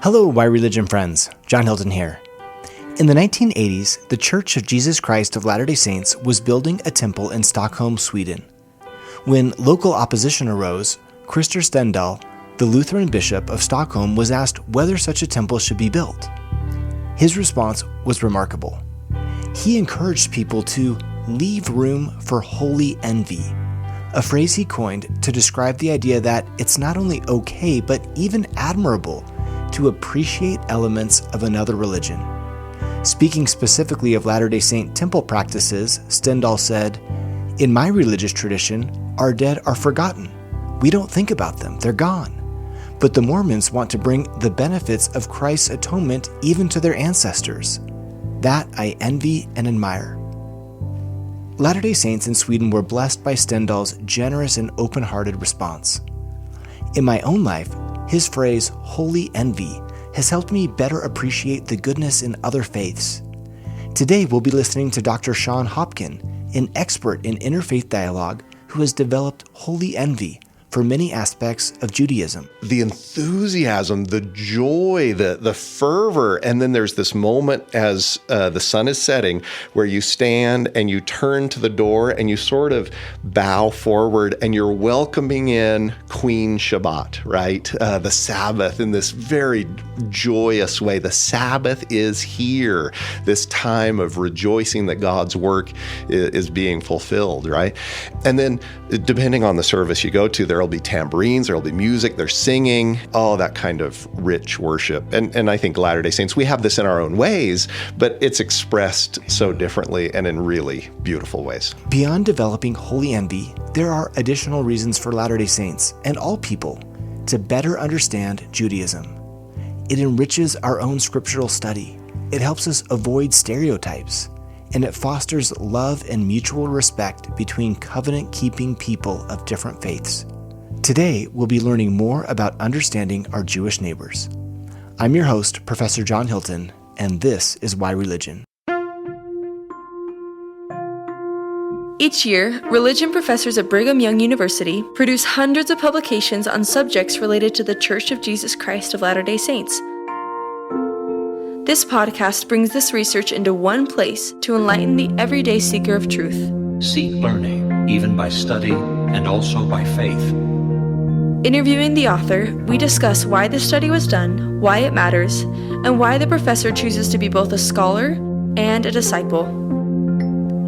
Hello, Why Religion friends. John Hilton here. In the 1980s, the Church of Jesus Christ of Latter-day Saints was building a temple in Stockholm, Sweden. When local opposition arose, Krister Stendahl, the Lutheran bishop of Stockholm, was asked whether such a temple should be built. His response was remarkable. He encouraged people to leave room for holy envy, a phrase he coined to describe the idea that it's not only okay, but even admirable to appreciate elements of another religion. Speaking specifically of Latter-day Saint temple practices, Stendahl said, "In my religious tradition, our dead are forgotten. We don't think about them, they're gone. But the Mormons want to bring the benefits of Christ's atonement even to their ancestors. That I envy and admire." Latter-day Saints in Sweden were blessed by Stendahl's generous and open-hearted response. In my own life, his phrase, holy envy, has helped me better appreciate the goodness in other faiths. Today, we'll be listening to Dr. Shon Hopkin, an expert in interfaith dialogue who has developed holy envy for many aspects of Judaism. The enthusiasm, the joy, the fervor, and then there's this moment as the sun is setting where you stand and you turn to the door and you sort of bow forward and you're welcoming in Queen Shabbat, right? The Sabbath in this very joyous way. The Sabbath is here, this time of rejoicing that God's work is being fulfilled, right? And then depending on the service you go to, there'll be tambourines, there'll be music, there's singing, all that kind of rich worship. And I think Latter-day Saints, we have this in our own ways, but it's expressed so differently and in really beautiful ways. Beyond developing holy envy, there are additional reasons for Latter-day Saints and all people to better understand Judaism. It enriches our own scriptural study. It helps us avoid stereotypes. And it fosters love and mutual respect between covenant-keeping people of different faiths. Today, we'll be learning more about understanding our Jewish neighbors. I'm your host, Professor Shon Hopkin, and this is Why Religion. Each year, religion professors at Brigham Young University produce hundreds of publications on subjects related to the Church of Jesus Christ of Latter-day Saints. This podcast brings this research into one place to enlighten the everyday seeker of truth. Seek learning, even by study and also by faith. Interviewing the author, we discuss why the study was done, why it matters, and why the professor chooses to be both a scholar and a disciple.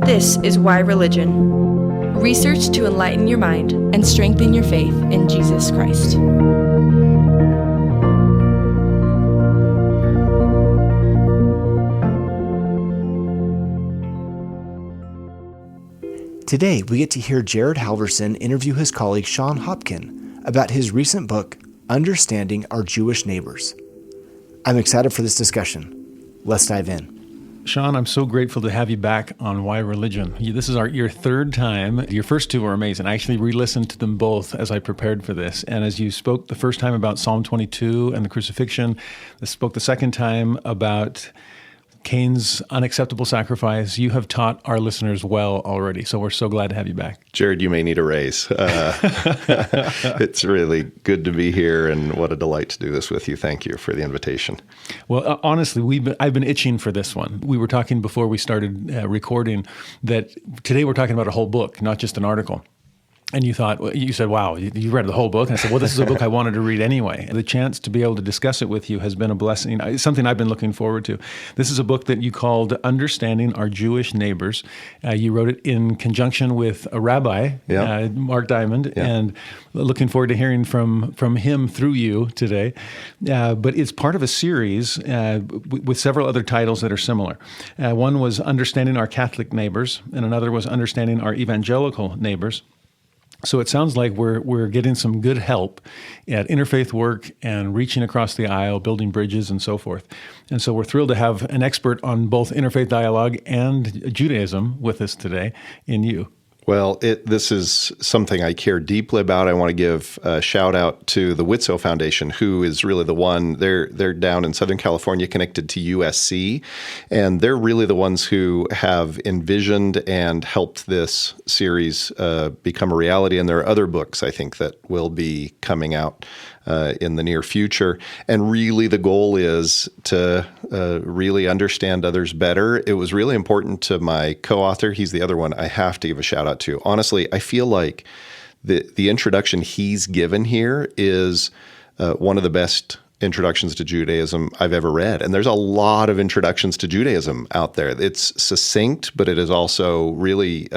This is Why Religion. Research to enlighten your mind and strengthen your faith in Jesus Christ. Today, we get to hear Jared Halverson interview his colleague Shon Hopkin about his recent book, Understanding Our Jewish Neighbors. I'm excited for this discussion. Let's dive in. Shon, I'm so grateful to have you back on Why Religion. This is your third time. Your first two were amazing. I actually re-listened to them both as I prepared for this. And as you spoke the first time about Psalm 22 and the crucifixion, I spoke the second time about Cain's unacceptable sacrifice. You have taught our listeners well already, so we're so glad to have you back. Jared, you may need a raise. It's really good to be here, and what a delight to do this with you. Thank you for the invitation. Well, honestly, I've been itching for this one. We were talking before we started recording that today we're talking about a whole book, not just an article. And you said, wow, you read the whole book? And I said, well, this is a book I wanted to read anyway. The chance to be able to discuss it with you has been a blessing. It's something I've been looking forward to. This is a book that you called Understanding Our Jewish Neighbors. You wrote it in conjunction with a rabbi, Mark Diamond, and looking forward to hearing from him through you today. But it's part of a series with several other titles that are similar. One was Understanding Our Catholic Neighbors, and another was Understanding Our Evangelical Neighbors. So it sounds like we're getting some good help at interfaith work and reaching across the aisle, building bridges and so forth. And so we're thrilled to have an expert on both interfaith dialogue and Judaism with us today in you. Well, this is something I care deeply about. I want to give a shout out to the Widtsoe Foundation, who is really the one. They're down in Southern California, connected to USC, and they're really the ones who have envisioned and helped this series become a reality. And there are other books, I think, that will be coming out in the near future. And really the goal is to really understand others better. It was really important to my co-author. He's the other one I have to give a shout out to. Honestly, I feel like the introduction he's given here is one of the best introductions to Judaism I've ever read. And there's a lot of introductions to Judaism out there. It's succinct, but it is also really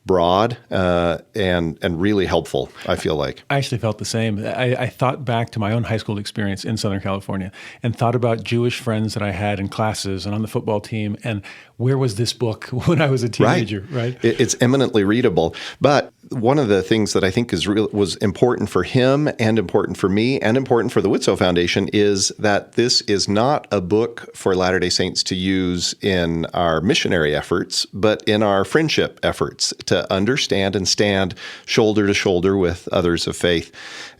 broad and really helpful, I feel like. I actually felt the same. I thought back to my own high school experience in Southern California and thought about Jewish friends that I had in classes and on the football team, and where was this book when I was a teenager, right? It's eminently readable. But one of the things that I think was important for him and important for me and important for the Widtsoe Foundation is that this is not a book for Latter-day Saints to use in our missionary efforts, but in our friendship efforts to understand and stand shoulder to shoulder with others of faith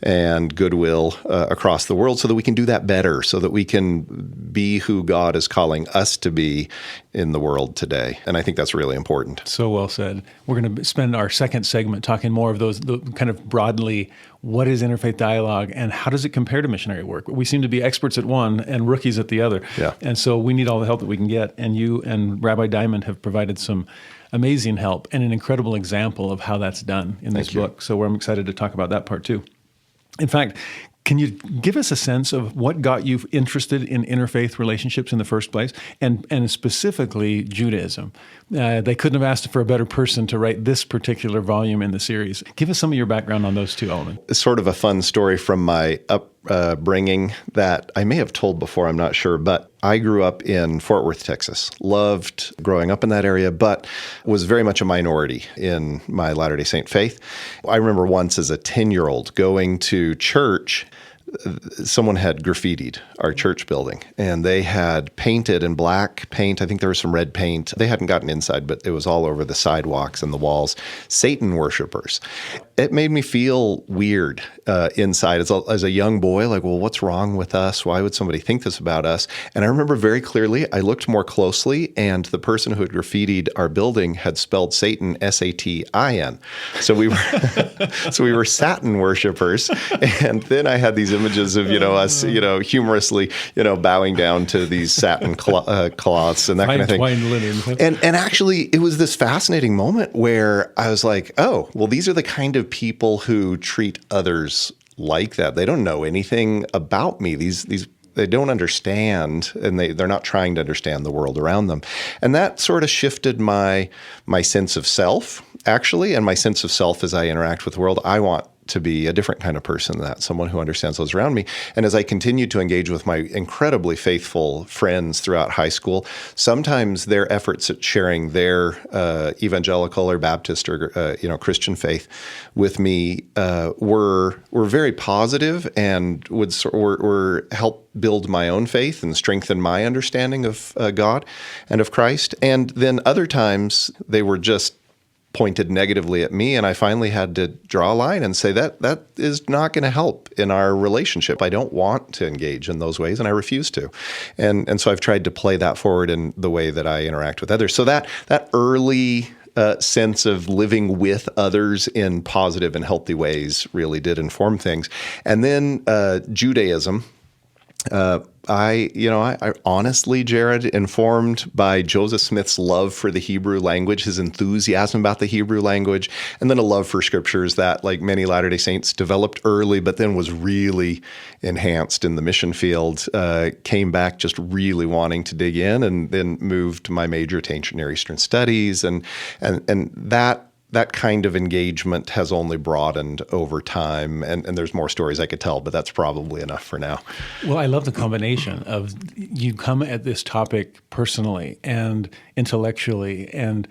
and goodwill across the world so that we can do that better, so that we can be who God is calling us to be in the world today. And I think that's really important. So well said. We're going to spend our second segment talking more of those kind of broadly, what is interfaith dialogue and how does it compare to missionary work? We seem to be experts at one and rookies at the other. Yeah. And so we need all the help that we can get. And you and Rabbi Diamond have provided some amazing help and an incredible example of how that's done in this book. So I'm excited to talk about that part too. In fact, can you give us a sense of what got you interested in interfaith relationships in the first place, and specifically Judaism? They couldn't have asked for a better person to write this particular volume in the series. Give us some of your background on those two elements. It's sort of a fun story from my upbringing that I may have told before, I'm not sure, but I grew up in Fort Worth, Texas. Loved growing up in that area, but was very much a minority in my Latter-day Saint faith. I remember once as a 10-year-old going to church. Someone had graffitied our church building, and they had painted in black paint. I think there was some red paint. They hadn't gotten inside, but it was all over the sidewalks and the walls. Satan worshipers. It made me feel weird inside as a young boy, like, well, what's wrong with us? Why would somebody think this about us? And I remember very clearly, I looked more closely, and the person who had graffitied our building had spelled Satan, S-A-T-I-N. So we were Satan worshipers. And then I had these images of, us, humorously, bowing down to these satin cloths and that kind of thing. Linen. And actually, it was this fascinating moment where I was like, oh, well, these are the kind of people who treat others like that. They don't know anything about me. These they don't understand, and they're not trying to understand the world around them. And that sort of shifted my sense of self, actually, and my sense of self as I interact with the world. I want to be a different kind of person than that, someone who understands those around me. And as I continued to engage with my incredibly faithful friends throughout high school, sometimes their efforts at sharing their evangelical or Baptist or Christian faith with me were very positive and were help build my own faith and strengthen my understanding of God and of Christ. And then other times they were just pointed negatively at me, and I finally had to draw a line and say that is not going to help in our relationship. I don't want to engage in those ways, and I refuse to. And so I've tried to play that forward in the way that I interact with others. So that early sense of living with others in positive and healthy ways really did inform things. And then Judaism. I honestly, Jared, informed by Joseph Smith's love for the Hebrew language, his enthusiasm about the Hebrew language, and then a love for scriptures that, like many Latter-day Saints, developed early, but then was really enhanced in the mission field, came back just really wanting to dig in, and then moved my major to ancient Near Eastern studies, and that kind of engagement has only broadened over time, and there's more stories I could tell, but that's probably enough for now. Well, I love the combination of you come at this topic personally and intellectually and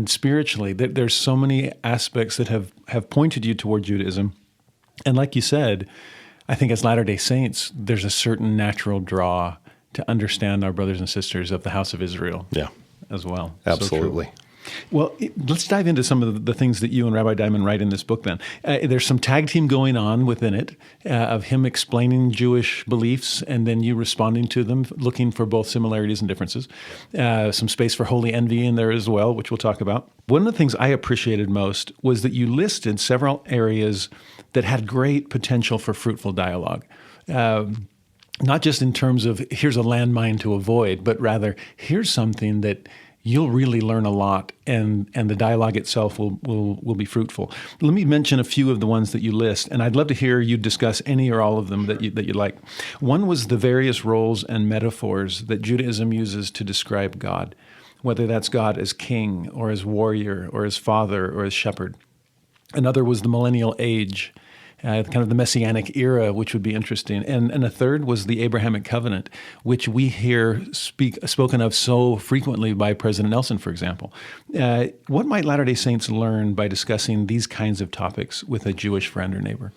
spiritually. There's so many aspects that have pointed you toward Judaism. And like you said, I think as Latter-day Saints, there's a certain natural draw to understand our brothers and sisters of the house of Israel Yeah, as well. absolutely. So Well, let's dive into some of the things that you and Rabbi Diamond write in this book then. There's some tag team going on within it of him explaining Jewish beliefs and then you responding to them, looking for both similarities and differences. Some space for holy envy in there as well, which we'll talk about. One of the things I appreciated most was that you listed several areas that had great potential for fruitful dialogue. Not just in terms of here's a landmine to avoid, but rather here's something that you'll really learn a lot, and the dialogue itself will be fruitful. Let me mention a few of the ones that you list, and I'd love to hear you discuss any or all of them that you like. One was the various roles and metaphors that Judaism uses to describe God, whether that's God as king or as warrior or as father or as shepherd. Another was the millennial age, kind of the Messianic era, which would be interesting. And a third was the Abrahamic covenant, which we hear spoken of so frequently by President Nelson, for example. What might Latter-day Saints learn by discussing these kinds of topics with a Jewish friend or neighbor?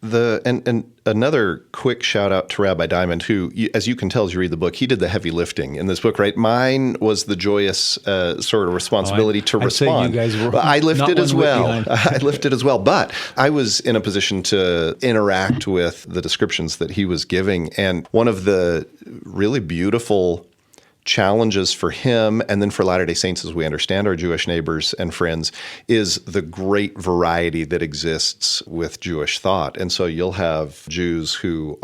And another quick shout out to Rabbi Diamond, who, as you can tell as you read the book, he did the heavy lifting in this book, right? Mine was the joyous sort of responsibility to respond. I'd say you guys were I lifted as well. behind. I lifted as well, but I was in a position to interact with the descriptions that he was giving, and one of the really beautiful challenges for him and then for Latter-day Saints as we understand our Jewish neighbors and friends is the great variety that exists with Jewish thought. And so you'll have Jews who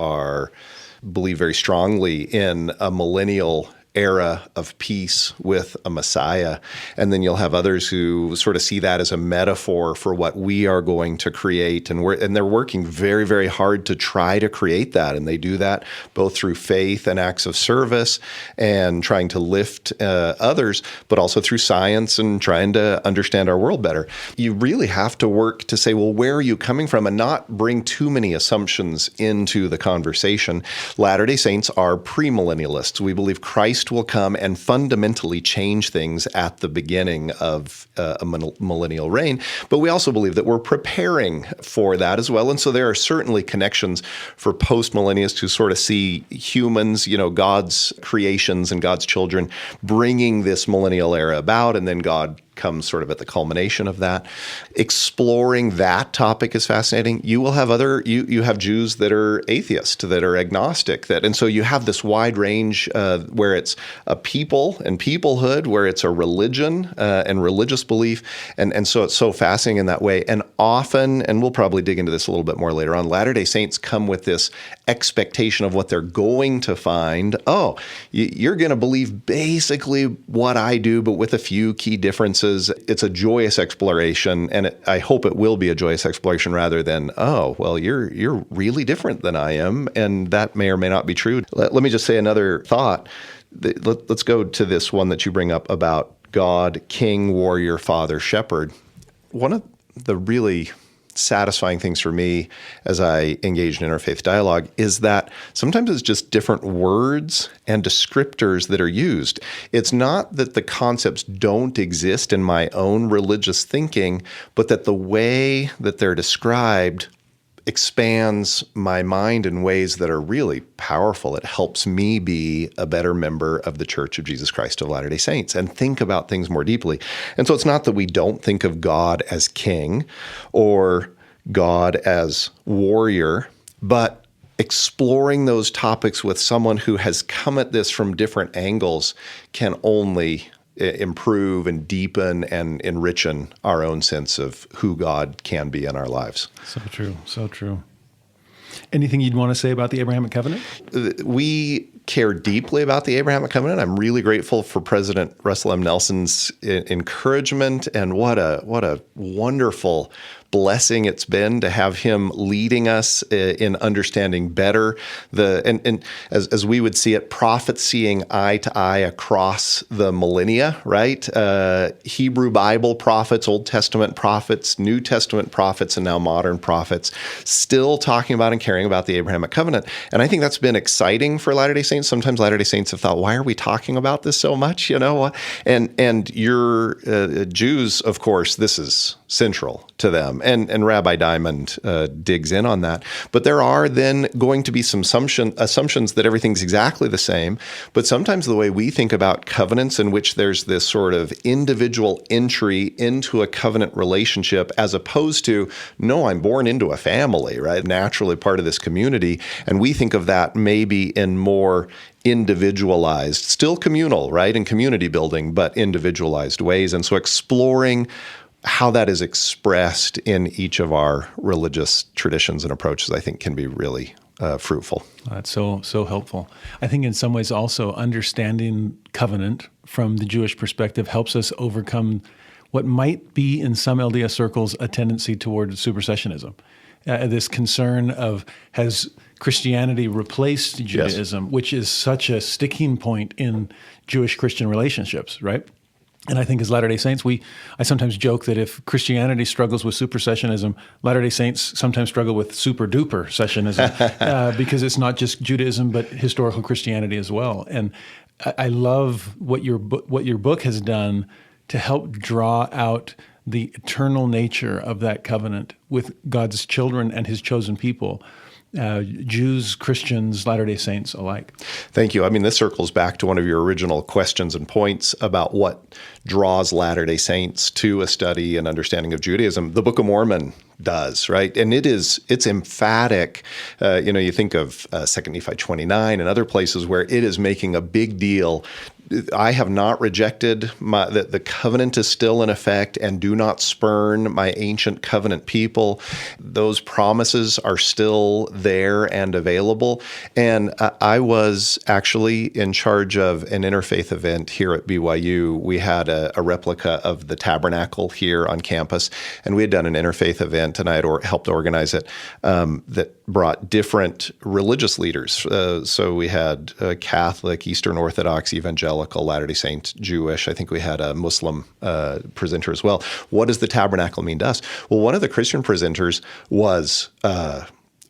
believe very strongly in a millennial era of peace with a Messiah. And then you'll have others who sort of see that as a metaphor for what we are going to create. And they're working very, very hard to try to create that. And they do that both through faith and acts of service and trying to lift others, but also through science and trying to understand our world better. You really have to work to say, well, where are you coming from? And not bring too many assumptions into the conversation. Latter-day Saints are premillennialists. We believe Christ will come and fundamentally change things at the beginning of a millennial reign. But we also believe that we're preparing for that as well. And so there are certainly connections for post-millennialists who sort of see humans, God's creations and God's children bringing this millennial era about, and then God comes sort of at the culmination of that. Exploring that topic is fascinating. You will have you have Jews that are atheist, that are agnostic, and so you have this wide range where it's a people and peoplehood, where it's a religion and religious belief, and so it's so fascinating in that way. And often, and we'll probably dig into this a little bit more later on, Latter-day Saints come with this expectation of what they're going to find. Oh, you're going to believe basically what I do, but with a few key differences. It's a joyous exploration, and I hope it will be a joyous exploration rather than, oh, well, you're really different than I am, and that may or may not be true. Let me just say another thought. Let's go to this one that you bring up about God, King, Warrior, Father, Shepherd. One of the really satisfying things for me as I engage in interfaith dialogue is that sometimes it's just different words and descriptors that are used. It's not that the concepts don't exist in my own religious thinking, but that the way that they're described expands my mind in ways that are really powerful. It helps me be a better member of the Church of Jesus Christ of Latter-day Saints and think about things more deeply. And so it's not that we don't think of God as king or God as warrior, but exploring those topics with someone who has come at this from different angles can only improve and deepen and enrichen our own sense of who God can be in our lives. So true, so true. Anything you'd want to say about the Abrahamic covenant? We care deeply about the Abrahamic covenant. I'm really grateful for President Russell M. Nelson's encouragement, and what a wonderful blessing it's been to have him leading us in understanding better and as we would see it, prophesying eye to eye across the millennia, right? Hebrew Bible prophets, Old Testament prophets, New Testament prophets, and now modern prophets, still talking about and caring about the Abrahamic covenant. And I think that's been exciting for Latter-day Saints. Sometimes Latter-day Saints have thought, why are we talking about this so much? And you're Jews, of course, this is central to them. And Rabbi Diamond digs in on that. But there are then going to be some assumptions that everything's exactly the same. But sometimes the way we think about covenants, in which there's this sort of individual entry into a covenant relationship, as opposed to, no, I'm born into a family, right? Naturally part of this community. And we think of that maybe in more individualized, still communal, right? And community building, but individualized ways. And so exploring how that is expressed in each of our religious traditions and approaches, I think, can be really fruitful. That's so helpful. I think in some ways also understanding covenant from the Jewish perspective helps us overcome what might be in some LDS circles a tendency toward supersessionism. This concern of, has Christianity replaced Judaism, yes, which is such a sticking point in Jewish-Christian relationships, right? And I think as Latter-day Saints, I sometimes joke that if Christianity struggles with supersessionism, Latter-day Saints sometimes struggle with super-duper sessionism because it's not just Judaism, but historical Christianity as well. And I love what your book has done to help draw out the eternal nature of that covenant with God's children and his chosen people, Jews, Christians, Latter-day Saints alike. Thank you. I mean, this circles back to one of your original questions and points about what draws Latter-day Saints to a study and understanding of Judaism. The Book of Mormon does, right? And it's emphatic. You think of 2 Nephi 29 and other places where it is making a big deal. I have not rejected that the covenant is still in effect, and do not spurn my ancient covenant people. Those promises are still there and available. And I was actually in charge of an interfaith event here at BYU. We had a replica of the tabernacle here on campus, and we had done an interfaith event, and I had helped organize it, that brought different religious leaders. So we had Catholic, Eastern Orthodox, Evangelical, Latter-day Saint, Jewish. I think we had a Muslim presenter as well. What does the tabernacle mean to us? Well, one of the Christian presenters was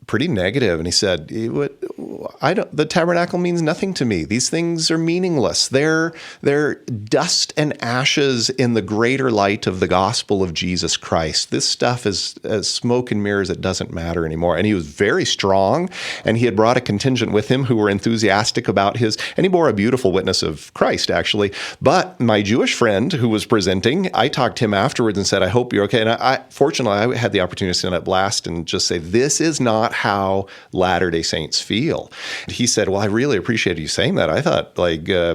pretty negative, and he said, the tabernacle means nothing to me. These things are meaningless. They're dust and ashes in the greater light of the gospel of Jesus Christ. This stuff is smoke and mirrors. It doesn't matter anymore. And he was very strong, and he had brought a contingent with him who were enthusiastic about and he bore a beautiful witness of Christ, actually. But my Jewish friend who was presenting, I talked to him afterwards and said, I hope you're okay. And fortunately, I had the opportunity to stand up last and just say, this is not how Latter-day Saints feel. And he said, well, I really appreciated you saying that. I thought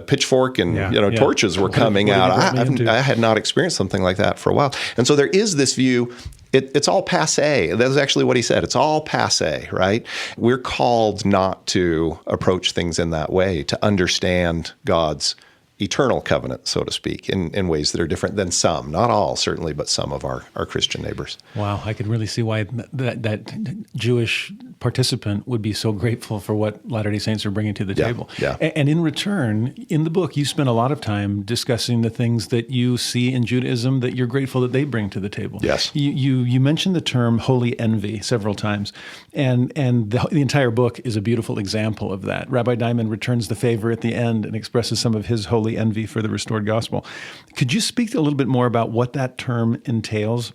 pitchfork and torches were coming out. I had not experienced something like that for a while. And so there is this view, it's all passé. That's actually what he said. It's all passé, right? We're called not to approach things in that way, to understand God's eternal covenant, so to speak, in ways that are different than some, not all certainly, but some of our Christian neighbors. Wow, I can really see why that Jewish participant would be so grateful for what Latter-day Saints are bringing to the table. Yeah. And in return, in the book, you spend a lot of time discussing the things that you see in Judaism that you're grateful that they bring to the table. Yes. You mentioned the term holy envy several times, and the entire book is a beautiful example of that. Rabbi Diamond returns the favor at the end and expresses some of his holy envy for the restored gospel. Could you speak a little bit more about what that term entails,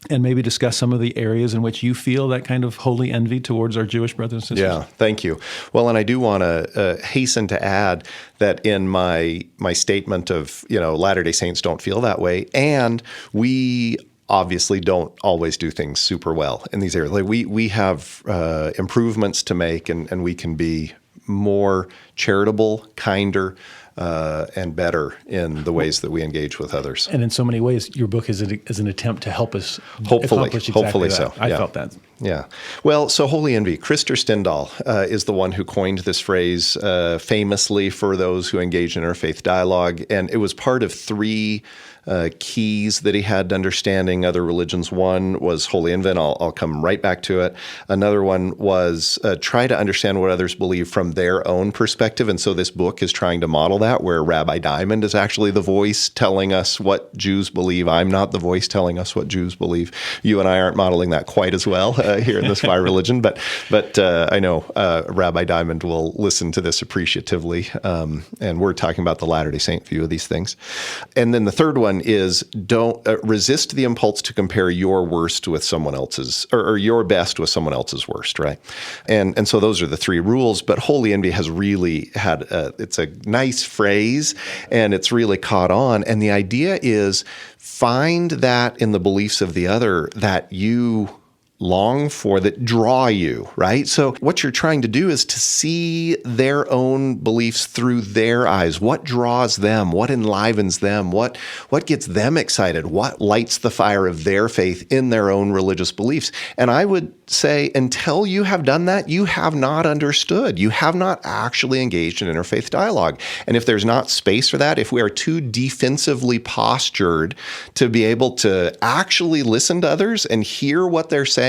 and maybe discuss some of the areas in which you feel that kind of holy envy towards our Jewish brothers and sisters? Yeah, thank you. Well, and I do want to hasten to add that in my statement of, Latter-day Saints don't feel that way, and we obviously don't always do things super well in these areas. Like we have improvements to make, and we can be more charitable, kinder, and better in the ways that we engage with others. And in so many ways, your book is an attempt to help us hopefully accomplish exactly that. So. I felt that. Yeah. Well, so holy envy. Krister Stendahl is the one who coined this phrase famously for those who engage in interfaith dialogue, and it was part of three keys that he had to understanding other religions. One was holy envy, and I'll come right back to it. Another one was try to understand what others believe from their own perspective. And so this book is trying to model that, where Rabbi Diamond is actually the voice telling us what Jews believe. I'm not the voice telling us what Jews believe. You and I aren't modeling that quite as well here in this Why Religion, but I know Rabbi Diamond will listen to this appreciatively. And we're talking about the Latter-day Saint view of these things. And then the third one one is don't resist the impulse to compare your worst with someone else's, or your best with someone else's worst, right? And so those are the three rules. But holy envy has really had it's a nice phrase, and it's really caught on. And the idea is find that in the beliefs of the other that you long for, that draw you, right? So what you're trying to do is to see their own beliefs through their eyes. What draws them? What enlivens them? What gets them excited? What lights the fire of their faith in their own religious beliefs? And I would say until you have done that, you have not understood. You have not actually engaged in interfaith dialogue. And if there's not space for that, if we are too defensively postured to be able to actually listen to others and hear what they're saying,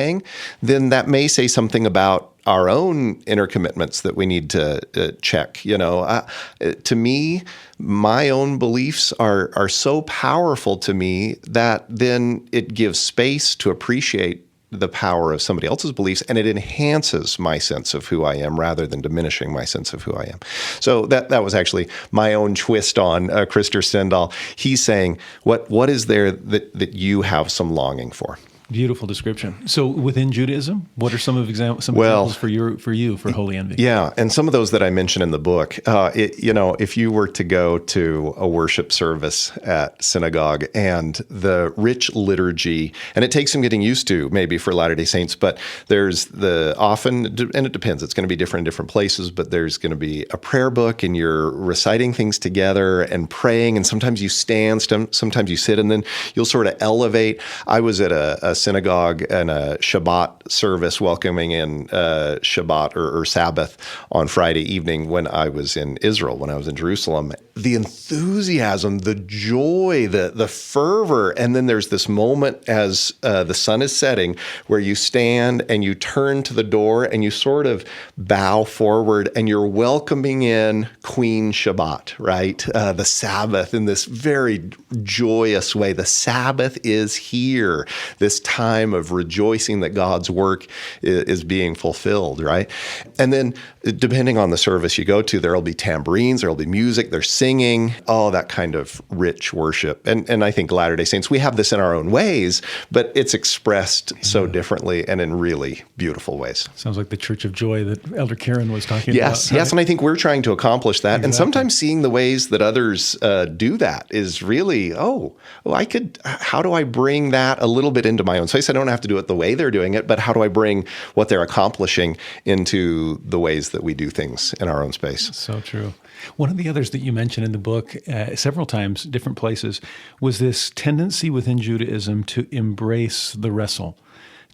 then that may say something about our own inner commitments that we need to check. To me, my own beliefs are so powerful to me that then it gives space to appreciate the power of somebody else's beliefs, and it enhances my sense of who I am rather than diminishing my sense of who I am. So that was actually my own twist on Krister Stendahl. He's saying, what is there that you have some longing for? Beautiful description. So within Judaism, what are some examples for you for holy envy? Yeah, and some of those that I mention in the book. If you were to go to a worship service at synagogue and the rich liturgy, and it takes some getting used to maybe for Latter-day Saints, but there's and it depends. It's going to be different in different places, but there's going to be a prayer book, and you're reciting things together and praying, and sometimes you stand, sometimes you sit, and then you'll sort of elevate. I was at a synagogue and a Shabbat service welcoming in Shabbat or Sabbath on Friday evening when I was in Israel, when I was in Jerusalem. The enthusiasm, the joy, the fervor, and then there's this moment as the sun is setting where you stand and you turn to the door and you sort of bow forward and you're welcoming in Queen Shabbat, right? The Sabbath in this very joyous way. The Sabbath is here. This time of rejoicing that God's work is being fulfilled, right? And then depending on the service you go to, there'll be tambourines, there'll be music, there's singing, all that kind of rich worship. And I think Latter-day Saints, we have this in our own ways, but it's expressed so differently and in really beautiful ways. Sounds like the Church of Joy that Elder Karen was talking about. Yes, and I think we're trying to accomplish that. Exactly. And sometimes seeing the ways that others do that is really, how do I bring that a little bit into my own space? I don't have to do it the way they're doing it, but how do I bring what they're accomplishing into the ways that we do things in our own space? So true. One of the others that you mentioned in the book several times, different places, was this tendency within Judaism to embrace the wrestle,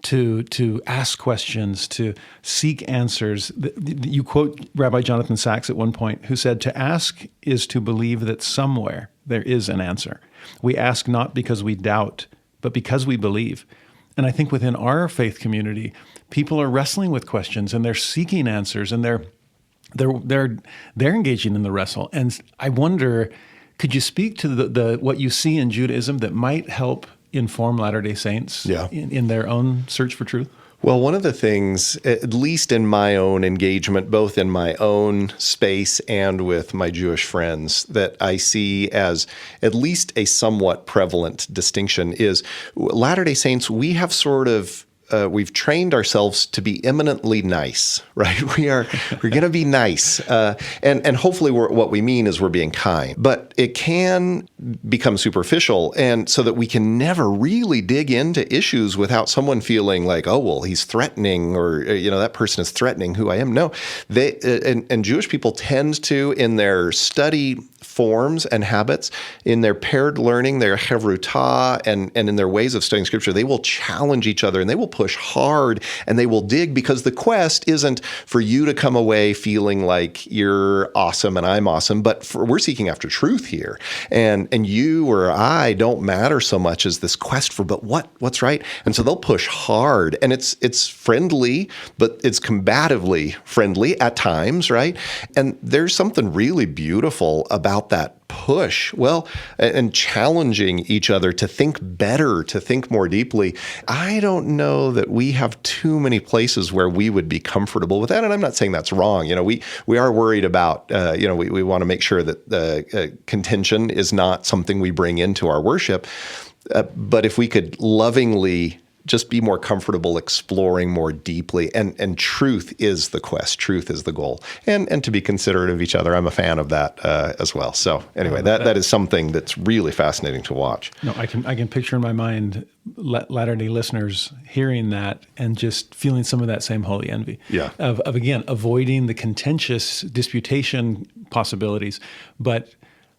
to ask questions, to seek answers. You quote Rabbi Jonathan Sacks at one point, who said, "To ask is to believe that somewhere there is an answer. We ask not because we doubt, but because we believe." And I think within our faith community, people are wrestling with questions and they're seeking answers, and they're engaging in the wrestle. And I wonder, could you speak to the what you see in Judaism that might help inform Latter-day Saints in their own search for truth? Well, one of the things, at least in my own engagement, both in my own space and with my Jewish friends, that I see as at least a somewhat prevalent distinction is Latter-day Saints, we have sort of we've trained ourselves to be eminently nice, right? We're going to be nice, and hopefully what we mean is we're being kind. But it can become superficial, and so that we can never really dig into issues without someone feeling like, oh well, he's threatening, or that person is threatening who I am. No, and Jewish people tend to, in their study forms and habits, in their paired learning, their chevrutah, and in their ways of studying Scripture, they will challenge each other and they will push hard and they will dig, because the quest isn't for you to come away feeling like you're awesome and I'm awesome, but we're seeking after truth here. And you or I don't matter so much as this quest for, but what's right? And so they'll push hard, and it's friendly, but it's combatively friendly at times, right? And there's something really beautiful about that push? Well, and challenging each other to think better, to think more deeply. I don't know that we have too many places where we would be comfortable with that. And I'm not saying that's wrong. We are worried about, we want to make sure that contention is not something we bring into our worship. But if we could lovingly just be more comfortable exploring more deeply, and truth is the quest, truth is the goal, and to be considerate of each other. I'm a fan of that as well. So anyway, that is something that's really fascinating to watch. No, I can picture in my mind Latter-day listeners hearing that and just feeling some of that same holy envy. Yeah. Of again avoiding the contentious disputation possibilities, but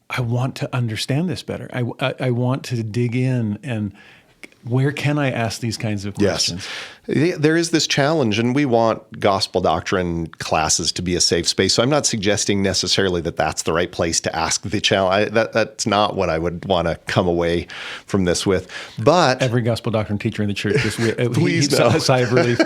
I want to understand this better. I want to dig in and. Where can I ask these kinds of questions? Yes. There is this challenge, and we want gospel doctrine classes to be a safe space. So I'm not suggesting necessarily that that's the right place to ask the challenge. That's not what I would want to come away from this with. But every gospel doctrine teacher in the church, please no. A sigh of relief.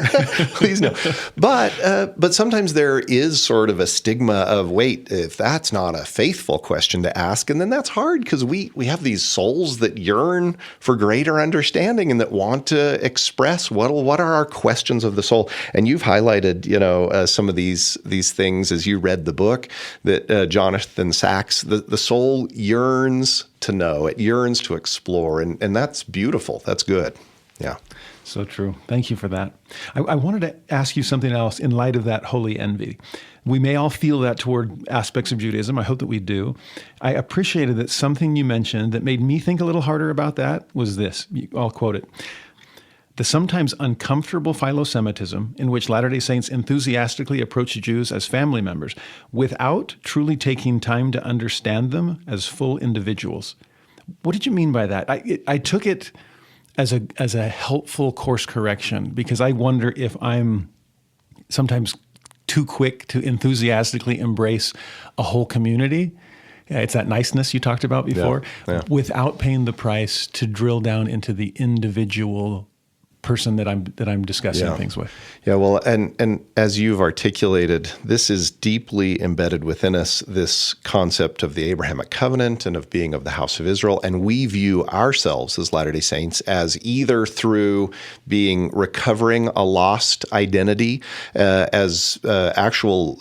Please no. But sometimes there is sort of a stigma of, wait, if that's not a faithful question to ask, and then that's hard because we have these souls that yearn for greater understanding and that want to express what are our questions of the soul. And you've highlighted, some of these things as you read the book that Jonathan Sacks, the soul yearns to know, it yearns to explore, and that's beautiful. That's good. Yeah. So true. Thank you for that. I wanted to ask you something else in light of that holy envy. We may all feel that toward aspects of Judaism. I hope that we do. I appreciated that something you mentioned that made me think a little harder about that was this. I'll quote it. The sometimes uncomfortable philo-Semitism in which Latter-day Saints enthusiastically approach Jews as family members without truly taking time to understand them as full individuals. What did you mean by that? I took it as a helpful course correction because I wonder if I'm sometimes too quick to enthusiastically embrace a whole community. It's that niceness you talked about before, without paying the price to drill down into the individual person that I'm discussing things with. Yeah, well, and as you've articulated, this is deeply embedded within us, this concept of the Abrahamic covenant and of being of the house of Israel. And we view ourselves as Latter-day Saints as either through recovering a lost identity as actual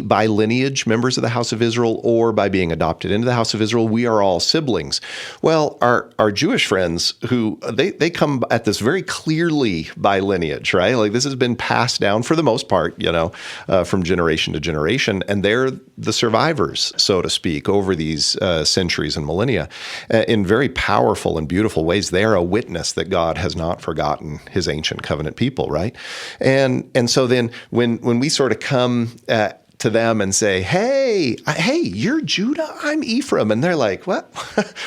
by lineage members of the house of Israel, or by being adopted into the house of Israel. We are all siblings. Well, our Jewish friends who they come at this very clearly by lineage, right? Like this has been passed down for the most part, from generation to generation, and they're the survivors, so to speak, over these centuries and millennia in very powerful and beautiful ways. They are a witness that God has not forgotten his ancient covenant people, right? And so then when we sort of come to them and say, hey, you're Judah, I'm Ephraim. And they're like, what?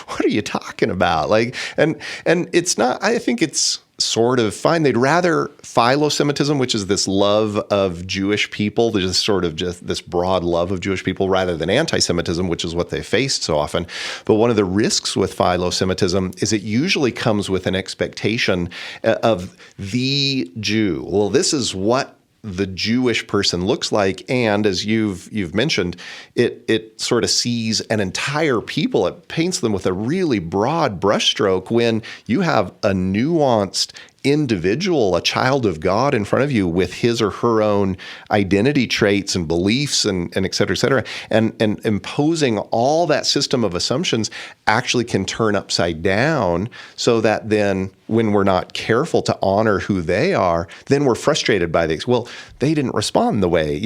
What are you talking about? Like, and it's not, I think it's sort of fine. They'd rather philo-Semitism, which is this love of Jewish people, there's sort of just this broad love of Jewish people, rather than anti-Semitism, which is what they faced so often. But one of the risks with philo-Semitism is it usually comes with an expectation of the Jew. Well, this is what the Jewish person looks like, and as you've mentioned, it sort of sees an entire people. It paints them with a really broad brushstroke when you have a nuanced individual, a child of God in front of you with his or her own identity traits and beliefs and et cetera, and imposing all that system of assumptions actually can turn upside down, so that then when we're not careful to honor who they are, then we're frustrated by these. Well, they didn't respond the way,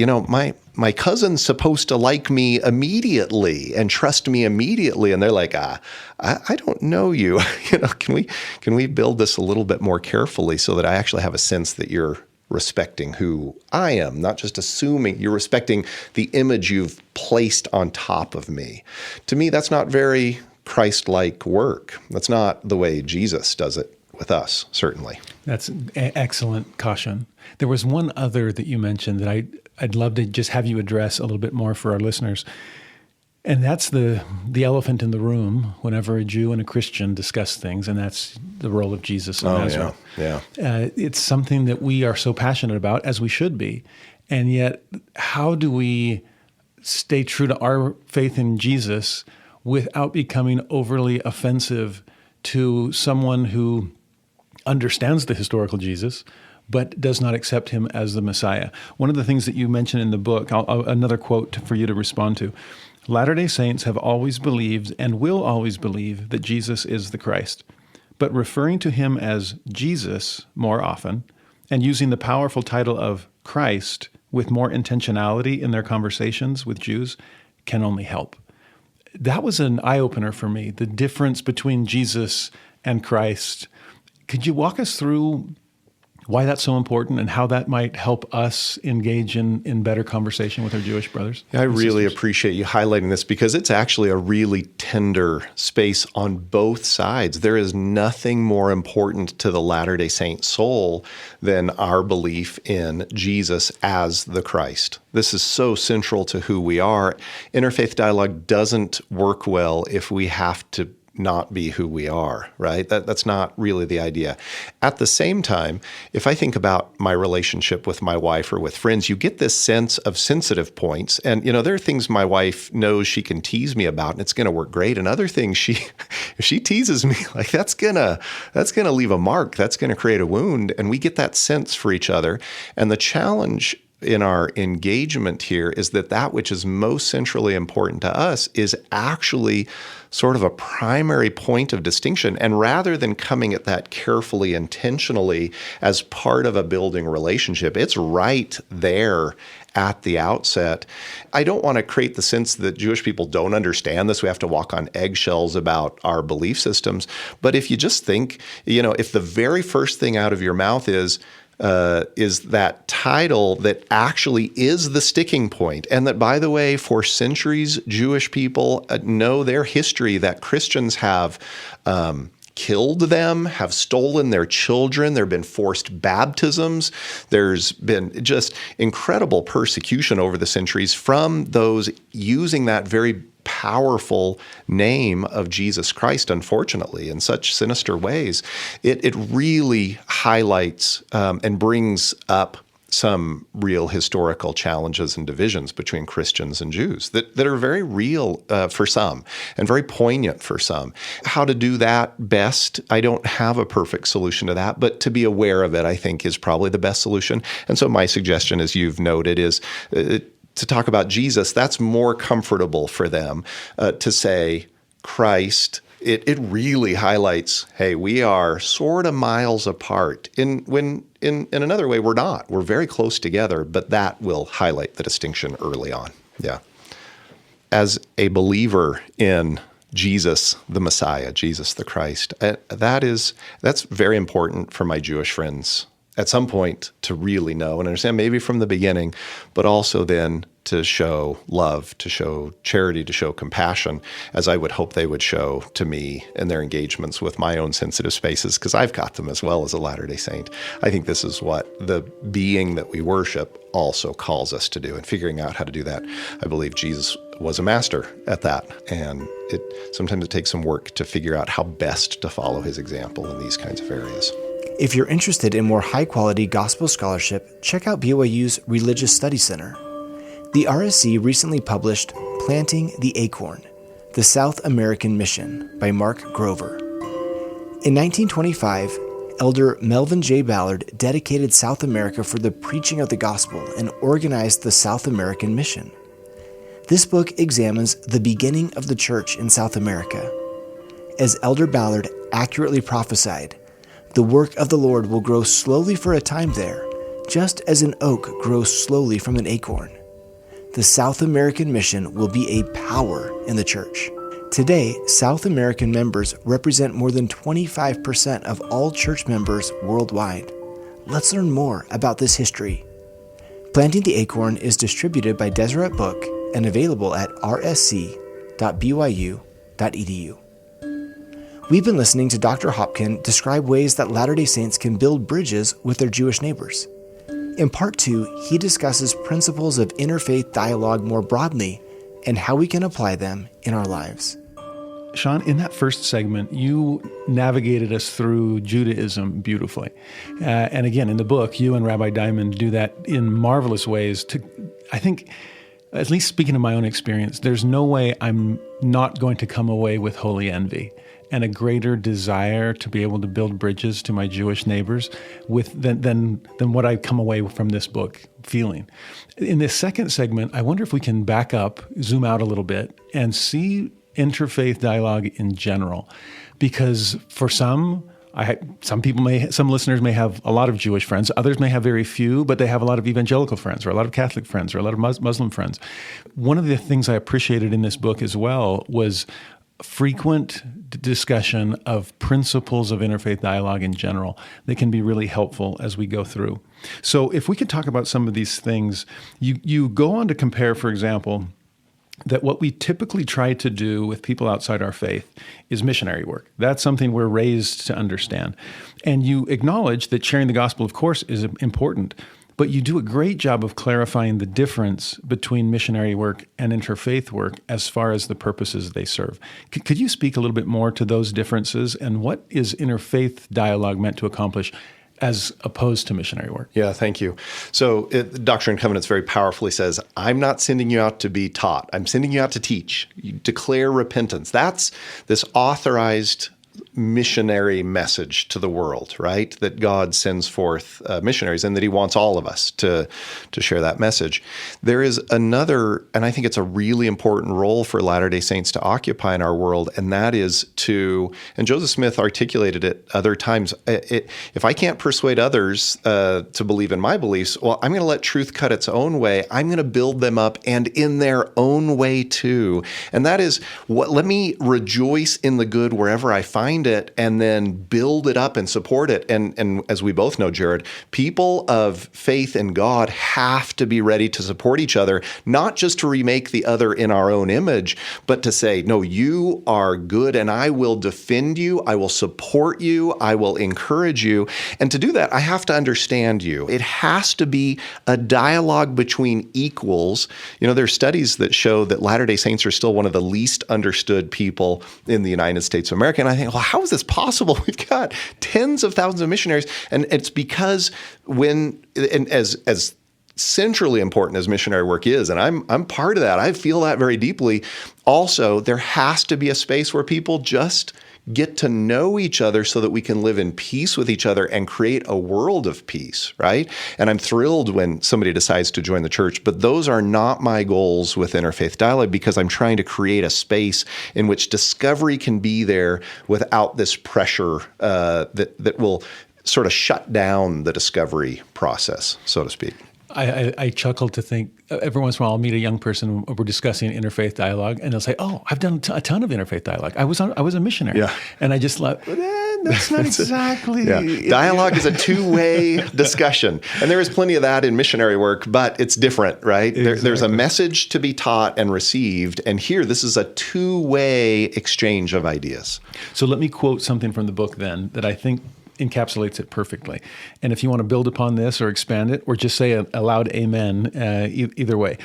my cousin's supposed to like me immediately and trust me immediately. And they're like, I don't know you. Can we build this a little bit more carefully so that I actually have a sense that you're respecting who I am, not just assuming you're respecting the image you've placed on top of me. To me, that's not very Christ-like work. That's not the way Jesus does it with us, certainly. That's excellent caution. There was one other that you mentioned that I'd love to just have you address a little bit more for our listeners. And that's the elephant in the room whenever a Jew and a Christian discuss things, and that's the role of Jesus in Nazareth. Yeah. It's something that we are so passionate about, as we should be. And yet, how do we stay true to our faith in Jesus without becoming overly offensive to someone who understands the historical Jesus, but does not accept him as the Messiah. One of the things that you mention in the book, another quote for you to respond to, Latter-day Saints have always believed and will always believe that Jesus is the Christ, but referring to him as Jesus more often and using the powerful title of Christ with more intentionality in their conversations with Jews can only help. That was an eye-opener for me, the difference between Jesus and Christ. Could you walk us through why that's so important and how that might help us engage in better conversation with our Jewish brothers? I really appreciate you highlighting this because it's actually a really tender space on both sides. There is nothing more important to the Latter-day Saint soul than our belief in Jesus as the Christ. This is so central to who we are. Interfaith dialogue doesn't work well if we have to not be who we are, right? That's not really the idea. At the same time, if I think about my relationship with my wife or with friends, you get this sense of sensitive points. And, there are things my wife knows she can tease me about and it's going to work great. And other things if she teases me, like that's going to leave a mark. That's going to create a wound. And we get that sense for each other. And the challenge in our engagement here is that which is most centrally important to us is actually sort of a primary point of distinction. And rather than coming at that carefully, intentionally as part of a building relationship, it's right there at the outset. I don't want to create the sense that Jewish people don't understand this. We have to walk on eggshells about our belief systems. But if you just think, if the very first thing out of your mouth is that title that actually is the sticking point. And that, by the way, for centuries, Jewish people know their history that Christians have killed them, have stolen their children. There have been forced baptisms. There's been just incredible persecution over the centuries from those using that very powerful name of Jesus Christ, unfortunately, in such sinister ways. It really highlights and brings up some real historical challenges and divisions between Christians and Jews that are very real for some and very poignant for some. How to do that best, I don't have a perfect solution to that, but to be aware of it, I think, is probably the best solution. And so my suggestion, as you've noted, is to talk about Jesus. That's more comfortable for them to say Christ. It really highlights, hey, we are sort of miles apart. In another way, we're not. We're very close together, but that will highlight the distinction early on. Yeah. As a believer in Jesus, the Messiah, Jesus, the Christ, that's very important for my Jewish friends at some point to really know and understand, maybe from the beginning, but also then to show love, to show charity, to show compassion, as I would hope they would show to me in their engagements with my own sensitive spaces, because I've got them as well as a Latter-day Saint. I think this is what the being that we worship also calls us to do, and figuring out how to do that. I believe Jesus was a master at that, and sometimes it takes some work to figure out how best to follow his example in these kinds of areas. If you're interested in more high-quality gospel scholarship, check out BYU's Religious Studies Center. The RSC recently published Planting the Acorn, The South American Mission by Mark Grover. In 1925, Elder Melvin J. Ballard dedicated South America for the preaching of the gospel and organized the South American Mission. This book examines the beginning of the church in South America. As Elder Ballard accurately prophesied, the work of the Lord will grow slowly for a time there, just as an oak grows slowly from an acorn. The South American Mission will be a power in the church. Today, South American members represent more than 25% of all church members worldwide. Let's learn more about this history. Planting the Acorn is distributed by Deseret Book and available at rsc.byu.edu. We've been listening to Dr. Hopkin describe ways that Latter-day Saints can build bridges with their Jewish neighbors. In Part 2, he discusses principles of interfaith dialogue more broadly and how we can apply them in our lives. Shon, in that first segment, you navigated us through Judaism beautifully. And again, in the book, you and Rabbi Diamond do that in marvelous ways to, I think, at least speaking of my own experience, there's no way I'm not going to come away with holy envy and a greater desire to be able to build bridges to my Jewish neighbors than what I come away from this book feeling. In this second segment, I wonder if we can back up, zoom out a little bit, and see interfaith dialogue in general. Because for some listeners may have a lot of Jewish friends, others may have very few, but they have a lot of evangelical friends or a lot of Catholic friends or a lot of Muslim friends. One of the things I appreciated in this book as well was frequent discussion of principles of interfaith dialogue in general that can be really helpful as we go through. So if we could talk about some of these things, you go on to compare, for example, that what we typically try to do with people outside our faith is missionary work. That's something we're raised to understand. And you acknowledge that sharing the gospel, of course, is important, but you do a great job of clarifying the difference between missionary work and interfaith work as far as the purposes they serve. Could you speak a little bit more to those differences and what is interfaith dialogue meant to accomplish as opposed to missionary work? Yeah, thank you. So Doctrine and Covenants very powerfully says, I'm not sending you out to be taught. I'm sending you out to teach. You declare repentance. That's this authorized missionary message to the world, right? That God sends forth missionaries and that he wants all of us to share that message. There is another, and I think it's a really important role for Latter-day Saints to occupy in our world, and that is to, and Joseph Smith articulated it other times, if I can't persuade others to believe in my beliefs, well, I'm going to let truth cut its own way. I'm going to build them up and in their own way too. And that is let me rejoice in the good wherever I find it and then build it up and support it. And as we both know, Jared, people of faith in God have to be ready to support each other, not just to remake the other in our own image, but to say, no, you are good and I will defend you. I will support you. I will encourage you. And to do that, I have to understand you. It has to be a dialogue between equals. You know, there's studies that show that Latter-day Saints are still one of the least understood people in the United States of America. And I think, well, how is this possible? We've got tens of thousands of missionaries. And it's because as centrally important as missionary work is, and I'm part of that, I feel that very deeply. Also, there has to be a space where people just get to know each other so that we can live in peace with each other and create a world of peace, right? And I'm thrilled when somebody decides to join the church, but those are not my goals with interfaith dialogue because I'm trying to create a space in which discovery can be there without this pressure that will sort of shut down the discovery process, so to speak. I chuckle to think every once in a while I'll meet a young person, we're discussing interfaith dialogue, and they'll say, oh, I've done a ton of interfaith dialogue. I was a missionary. Yeah. And I just thought, that's not exactly. Yeah. Dialogue is a two-way discussion. And there is plenty of that in missionary work, but it's different, right? Exactly. There's a message to be taught and received. And here, this is a two-way exchange of ideas. So let me quote something from the book then that I think encapsulates it perfectly. And if you want to build upon this or expand it or just say a loud amen, either way.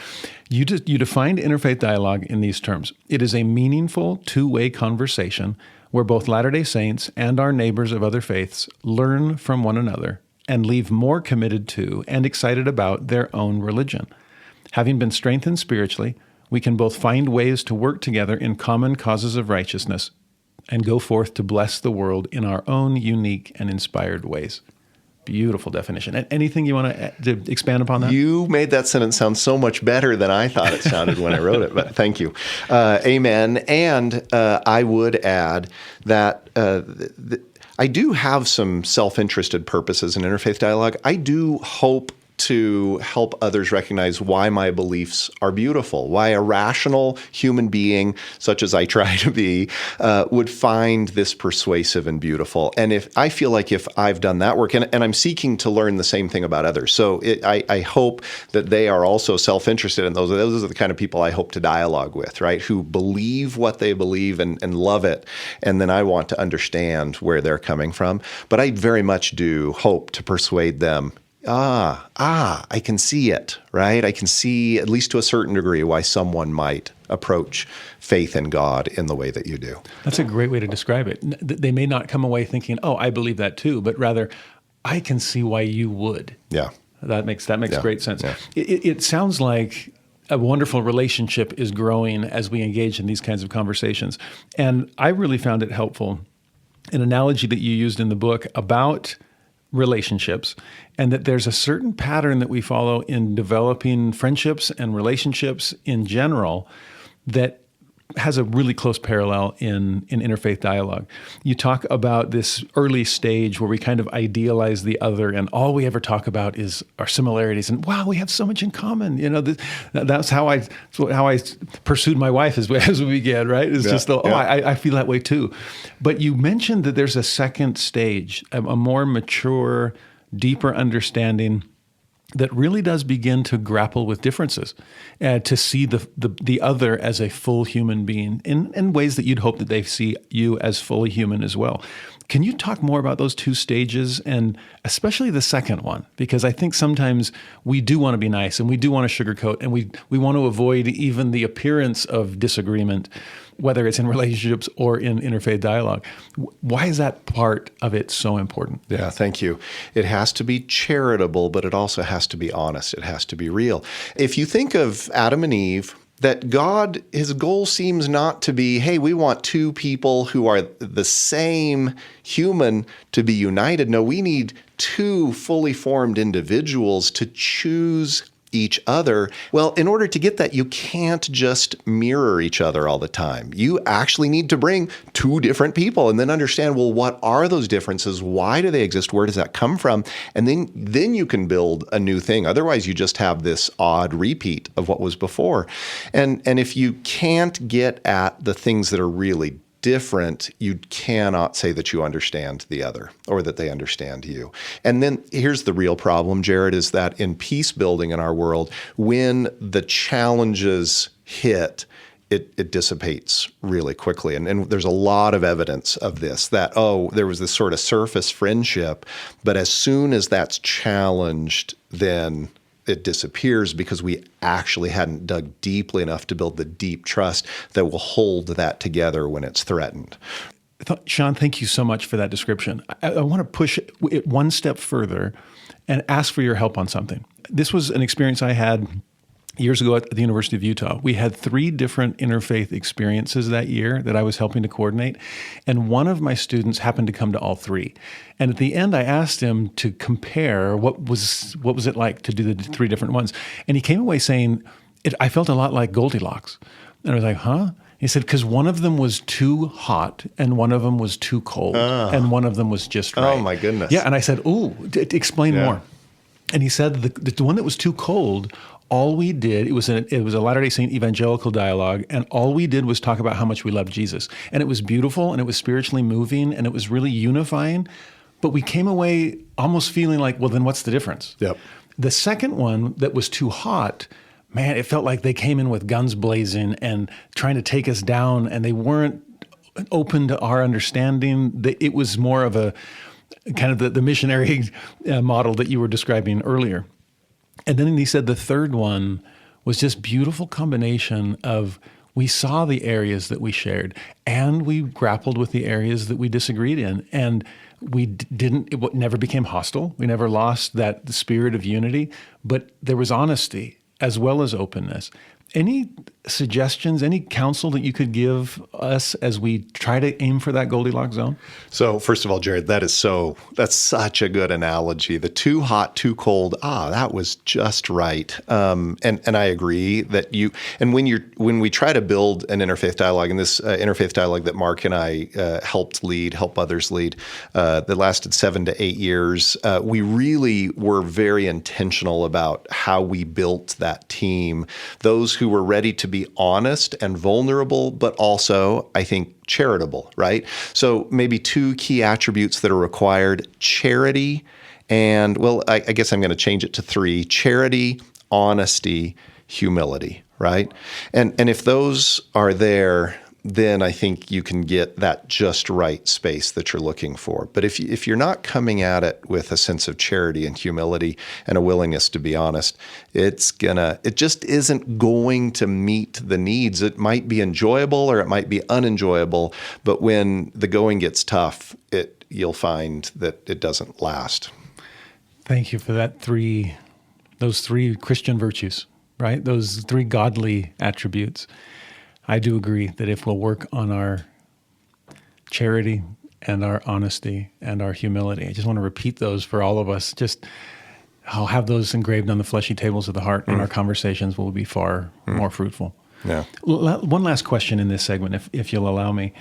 You defined interfaith dialogue in these terms. It is a meaningful two-way conversation where both Latter-day Saints and our neighbors of other faiths learn from one another and leave more committed to and excited about their own religion. Having been strengthened spiritually, we can both find ways to work together in common causes of righteousness and go forth to bless the world in our own unique and inspired ways. Beautiful definition. And anything you want to expand upon that? You made that sentence sound so much better than I thought it sounded when I wrote it, but thank you. Amen. And I would add that I do have some self-interested purposes in interfaith dialogue. I do hope to help others recognize why my beliefs are beautiful, why a rational human being, such as I try to be, would find this persuasive and beautiful. And if I feel like if I've done that work, and I'm seeking to learn the same thing about others, so I hope that they are also self-interested in those. Those are the kind of people I hope to dialogue with, right? Who believe what they believe and love it. And then I want to understand where they're coming from. But I very much do hope to persuade them, I can see it, right? I can see, at least to a certain degree, why someone might approach faith in God in the way that you do. That's a great way to describe it. They may not come away thinking, oh, I believe that too, but rather, I can see why you would. Yeah. That makes great sense. Yeah. It sounds like a wonderful relationship is growing as we engage in these kinds of conversations. And I really found it helpful, an analogy that you used in the book about relationships, and that there's a certain pattern that we follow in developing friendships and relationships in general that has a really close parallel in interfaith dialogue. You talk about this early stage where we kind of idealize the other, and all we ever talk about is our similarities. And wow, we have so much in common. That's how I pursued my wife as we began. Right? It's just I feel that way too. But you mentioned that there's a second stage, a more mature, deeper understanding that really does begin to grapple with differences, to see the other as a full human being in ways that you'd hope that they see you as fully human as well. Can you talk more about those two stages, and especially the second one? Because I think sometimes we do want to be nice and we do want to sugarcoat, and we want to avoid even the appearance of disagreement, whether it's in relationships or in interfaith dialogue. Why is that part of it so important? Yeah, thank you. It has to be charitable, but it also has to be honest. It has to be real. If you think of Adam and Eve, that God, his goal seems not to be, hey, we want two people who are the same human to be united. No, we need two fully formed individuals to choose each other. Well, in order to get that, you can't just mirror each other all the time. You actually need to bring two different people and then understand, well, what are those differences? Why do they exist? Where does that come from? And then you can build a new thing. Otherwise, you just have this odd repeat of what was before. And if you can't get at the things that are really different, you cannot say that you understand the other or that they understand you. And then here's the real problem, Jared, is that in peace building in our world, when the challenges hit, it dissipates really quickly. And there's a lot of evidence of this, that, there was this sort of surface friendship, but as soon as that's challenged, then it disappears because we actually hadn't dug deeply enough to build the deep trust that will hold that together when it's threatened. Shon, thank you so much for that description. I want to push it one step further and ask for your help on something. This was an experience I had years ago at the University of Utah. We had 3 different interfaith experiences that year that I was helping to coordinate, and one of my students happened to come to all 3. And at the end, I asked him to compare what was it like to do the 3 different ones. And he came away saying, I felt a lot like Goldilocks. And I was like, huh? He said, because one of them was too hot and one of them was too cold and one of them was just right. Oh, my goodness. Yeah, and I said, explain more. And he said the one that was too cold, all we did, it was a Latter-day Saint evangelical dialogue, and all we did was talk about how much we loved Jesus. And it was beautiful, and it was spiritually moving, and it was really unifying. But we came away almost feeling like, well, then what's the difference? Yep. The second one that was too hot, man, it felt like they came in with guns blazing and trying to take us down, and they weren't open to our understanding. It was more of a kind of the missionary model that you were describing earlier. And then he said the third one was just beautiful combination of we saw the areas that we shared and we grappled with the areas that we disagreed in. And it never became hostile. We never lost the spirit of unity, but there was honesty as well as openness. Any suggestions, any counsel that you could give us as we try to aim for that Goldilocks zone? So first of all, Jared, that's such a good analogy. The too hot, too cold. That was just right. And I agree that when we try to build an interfaith dialogue, and this interfaith dialogue that Mark and I help others lead, that lasted 7 to 8 years, we really were very intentional about how we built that team. Those who were ready to be honest and vulnerable, but also, I think, charitable, right? So maybe 2 key attributes that are required: charity and, I guess I'm going to change it to 3: charity, honesty, humility, right? And if those are there, then I think you can get that just right space that you're looking for. But if you're not coming at it with a sense of charity and humility and a willingness to be honest, it just isn't going to meet the needs. It might be enjoyable or it might be unenjoyable, but when the going gets tough, you'll find that it doesn't last. Thank you for those three Christian virtues. right? Those three godly attributes. I do agree that if we'll work on our charity and our honesty and our humility, I just want to repeat those for all of us. I'll have those engraved on the fleshy tables of the heart, and our conversations will be far more fruitful. Yeah. One last question in this segment, if you'll allow me.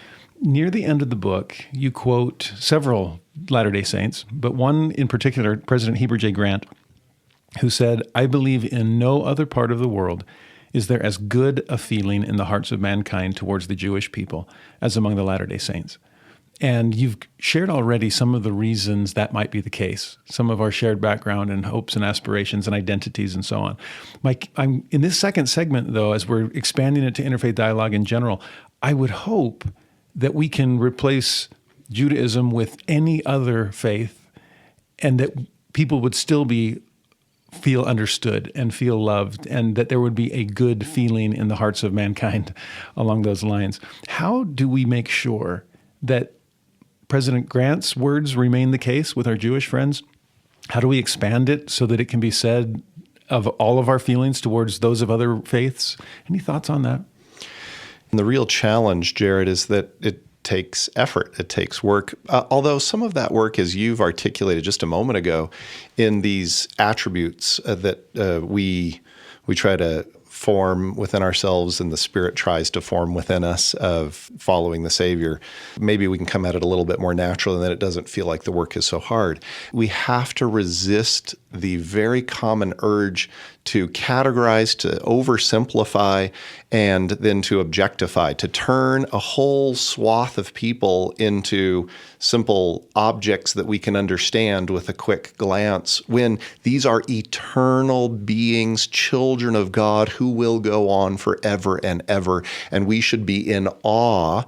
Near the end of the book, you quote several Latter-day Saints, but one in particular, President Heber J. Grant, who said, "I believe in no other part of the world is there as good a feeling in the hearts of mankind towards the Jewish people as among the Latter-day Saints." And you've shared already some of the reasons that might be the case, some of our shared background and hopes and aspirations and identities and so on. Mike, I'm in this second segment, though, as we're expanding it to interfaith dialogue in general, I would hope that we can replace Judaism with any other faith and that people would still feel understood and feel loved, and that there would be a good feeling in the hearts of mankind along those lines. How do we make sure that President Grant's words remain the case with our Jewish friends? How do we expand it so that it can be said of all of our feelings towards those of other faiths? Any thoughts on that? And the real challenge, Jared, is that it takes effort. It takes work. Although some of that work, as you've articulated just a moment ago, in these attributes that we try to form within ourselves and the Spirit tries to form within us of following the Savior, maybe we can come at it a little bit more natural and then it doesn't feel like the work is so hard. We have to resist the very common urge to categorize, to oversimplify, and then to objectify, to turn a whole swath of people into simple objects that we can understand with a quick glance, when these are eternal beings, children of God, who will go on forever and ever, and we should be in awe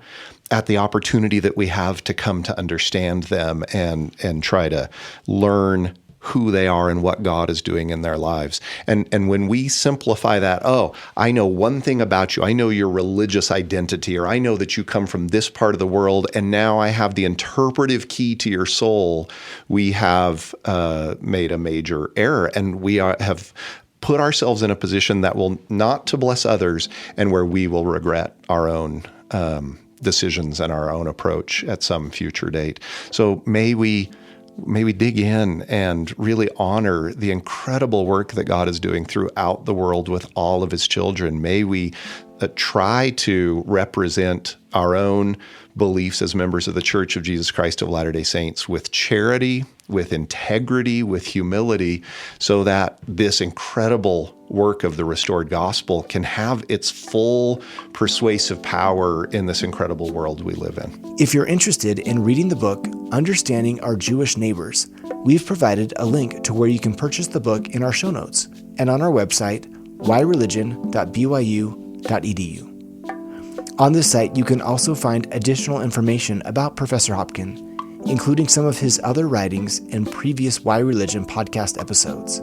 at the opportunity that we have to come to understand them and try to learn who they are and what God is doing in their lives. And when we simplify that, oh, I know one thing about you, I know your religious identity, or I know that you come from this part of the world, and now I have the interpretive key to your soul, we have made a major error, and we have put ourselves in a position that will not to bless others, and where we will regret our own decisions and our own approach at some future date. So may we dig in and really honor the incredible work that God is doing throughout the world with all of his children. May we try to represent our own beliefs as members of the Church of Jesus Christ of Latter-day Saints with charity, with integrity, with humility, so that this incredible work of the restored gospel can have its full persuasive power in this incredible world we live in. If you're interested in reading the book, Understanding Our Jewish Neighbors, we've provided a link to where you can purchase the book in our show notes and on our website, whyreligion.byu.edu. On this site, you can also find additional information about Professor Hopkin, including some of his other writings and previous Why Religion podcast episodes.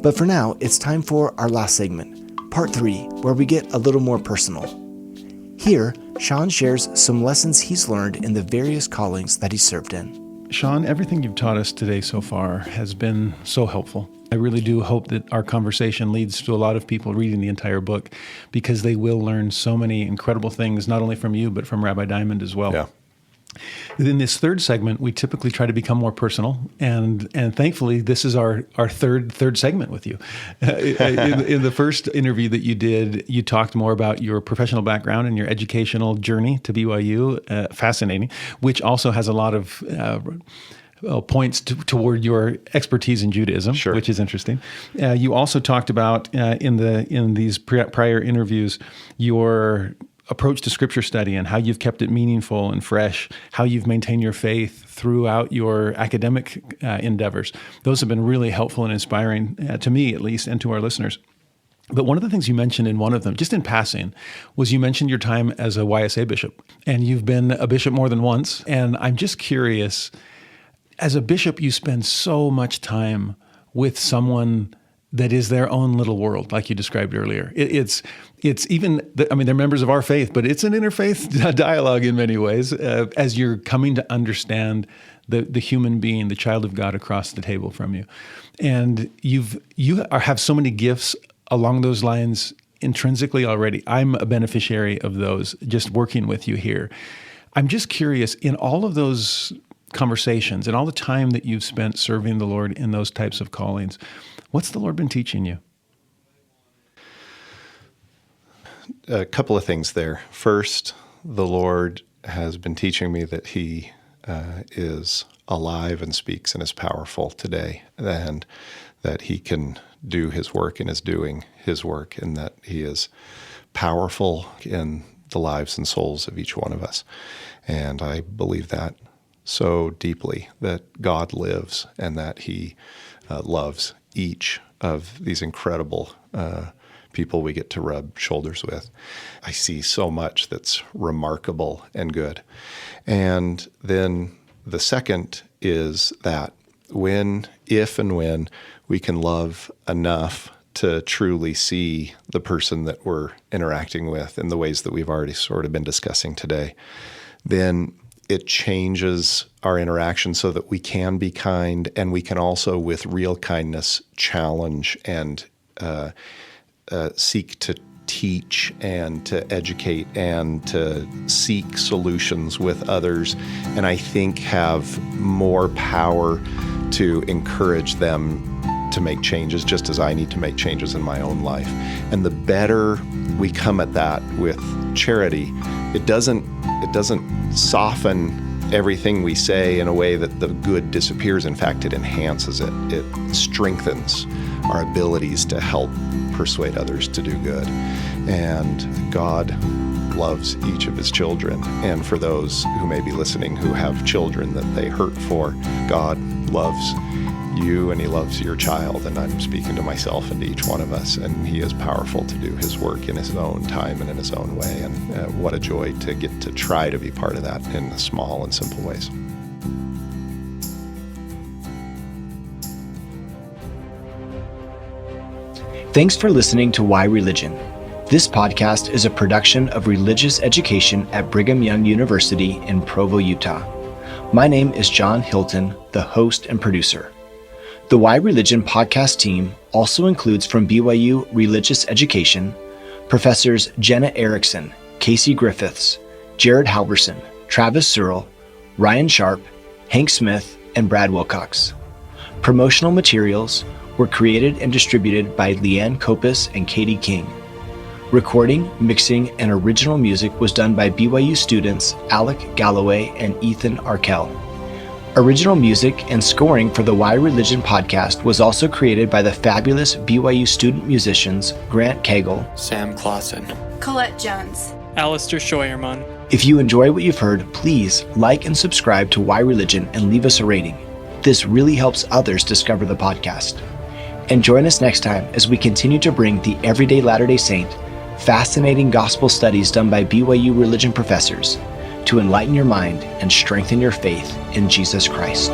But for now, it's time for our last segment, Part 3, where we get a little more personal. Here, Shon shares some lessons he's learned in the various callings that he served in. Shon, everything you've taught us today so far has been so helpful. I really do hope that our conversation leads to a lot of people reading the entire book, because they will learn so many incredible things, not only from you, but from Rabbi Diamond as well. Yeah. In this third segment, we typically try to become more personal, and thankfully, this is our third segment with you. In the first interview that you did, you talked more about your professional background and your educational journey to BYU, fascinating, which also has a lot of points toward your expertise in Judaism, sure, which is interesting. You also talked about in these prior interviews your approach to scripture study and how you've kept it meaningful and fresh, how you've maintained your faith throughout your academic endeavors. Those have been really helpful and inspiring to me, at least, and to our listeners. But one of the things you mentioned in one of them, just in passing, was you mentioned your time as a YSA bishop, and you've been a bishop more than once. And I'm just curious, as a bishop, you spend so much time with someone that is their own little world, like you described earlier. It's even, they're members of our faith, but it's an interfaith dialogue in many ways, as you're coming to understand the human being, the child of God across the table from you. And you have so many gifts along those lines, intrinsically already, I'm a beneficiary of those, just working with you here. I'm just curious, in all of those conversations and all the time that you've spent serving the Lord in those types of callings, what's the Lord been teaching you? A couple of things there. First, the Lord has been teaching me that He is alive and speaks and is powerful today, and that He can do His work and is doing His work, and that He is powerful in the lives and souls of each one of us. And I believe that so deeply, that God lives and that He loves each of these incredible people we get to rub shoulders with. I see so much that's remarkable and good. And then the second is that if and when we can love enough to truly see the person that we're interacting with in the ways that we've already sort of been discussing today, then it changes our interaction so that we can be kind, and we can also, with real kindness, challenge and seek to teach and to educate and to seek solutions with others, and I think have more power to encourage them to make changes, just as I need to make changes in my own life. And the better we come at that with charity, it doesn't soften everything we say in a way that the good disappears. In fact, it enhances it. It strengthens our abilities to help persuade others to do good. And God loves each of His children. And for those who may be listening who have children that they hurt for, God loves you and He loves your child. And I'm speaking to myself and to each one of us. And He is powerful to do His work in His own time and in His own way. And what a joy to get to try to be part of that in small and simple ways. Thanks for listening to Why Religion. This podcast is a production of religious education at Brigham Young University in Provo, Utah. My name is John Hilton, the host and producer. The Why Religion podcast team also includes from BYU Religious Education, Professors Jenna Erickson, Casey Griffiths, Jared Halverson, Travis Searle, Ryan Sharp, Hank Smith, and Brad Wilcox. Promotional materials were created and distributed by Leanne Kopis and Katie King. Recording, mixing, and original music was done by BYU students Alec Galloway and Ethan Arkell. Original music and scoring for the Why Religion podcast was also created by the fabulous BYU student musicians Grant Cagle, Sam Clausen, Colette Jones, Alistair Scheuermann. If you enjoy what you've heard, please like and subscribe to Why Religion and leave us a rating. This really helps others discover the podcast. And join us next time as we continue to bring the everyday Latter-day Saint fascinating gospel studies done by BYU religion professors to enlighten your mind and strengthen your faith in Jesus Christ.